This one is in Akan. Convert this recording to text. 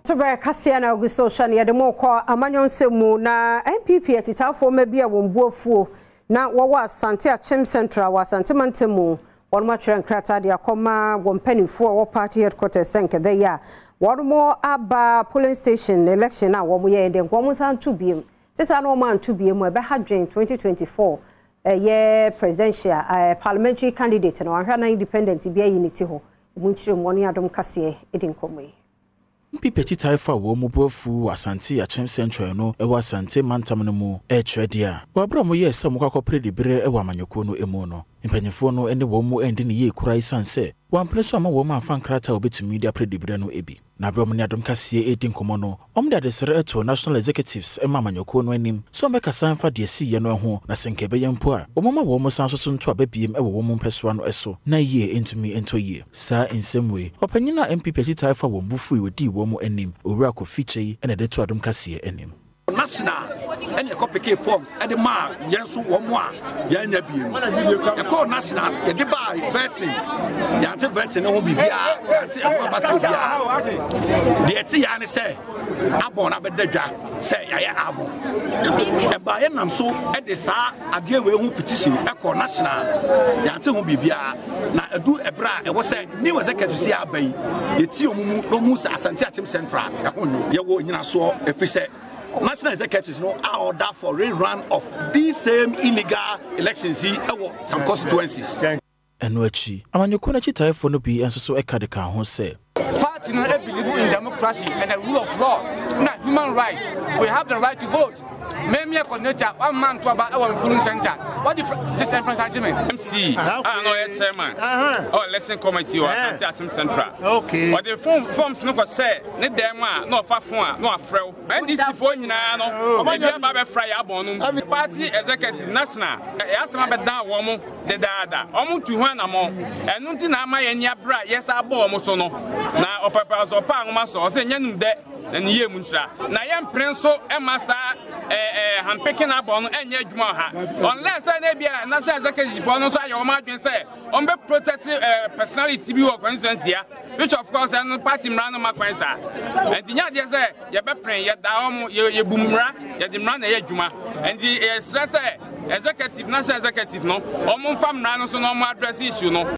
Premtobre Kasee na oguso shani ya demo kwa amanyon semu na NPP etitafo mebia wombuofuo na wawa Asante Akyem Central wa Asante Mantemu wonma tren krata de akoma wompanifo wo party headquarters senkebe ya wonmo aba polling station election na wo ye ende nkomo san tubiem tesa no man tubiem e be hadwen 2024 ye presidential parliamentary candidate na wanhwa na independent bia unity ho munchire mwoni Adom Kasee edin komwe Pipeti taifa wo mubofu Asante Akyem Central no ewa Asante Mantam no mu etredia wabra mo ye sam kwakọ predibere ewa amanyoko no emu no mpanyefo no ene wo mu ende ne ye kura isanse wampreso ama wo ma fan krata obetumi media predibere no ebi na abra mo ni Adom Kasee edin komo no omda de sere eto national executives ema amanyoko no anim so meka sanfa de si ye no ho na senkebe ye mpo a wo ma wo mo sanso so nto ababiem ewo wo mu mpesoa no eso na ye entumi ento ye sa insemwe opanyina MPP taifa wo mbufu wodi wo mu anim owura ko fiche ene de to Adom Kasee anim national and a copy forms at the mark, yes, one more, Yanabi. A call national, a debate, vetting, the anti vetting will be here, the Etiana say, Abon Abedeja, say, I am Abon. And by I'm so at the Sa, a dear way who petition, a call national, the anti will be here. Now, a do a bra, and was said, new as I can see our bay, the Tiomu, no Musa, Asante Akyem Central, Yawo in a saw, if we say. National executives no order for rerun of these same illegal elections in some constituencies. Enwechi amanyoko na chitaifo no bi enso eka de kan ho se party no believe in democracy and the rule of law. It's not human right. We have the right to vote. Maybe a coordinator, one man to about our polling center. What if disenfranchisement? MC, I know a chairman. Oh, lesson committee or Asante Akyem Central. Okay. But the forms no say, need them no far no afraid. And this is for you now. Maybe I'm a fry abon. Party executive national. Yes, I'm a down woman. The dada. Almost 200 among. And nothing am I any bra. Yes, I bought Mosono. Now, or papa or pang maso. Say, you that. And ye muntra. Na yam prenso emasa handpicking up on any juma. Unless I be a national executive for no say your margin say on be protective personality be or constituency here, which of course and party random maquensa. And the yard say ye be praying ye down ye boomra, ye demand a juma. And the stress executive national executive no, or fam random so no address issue no.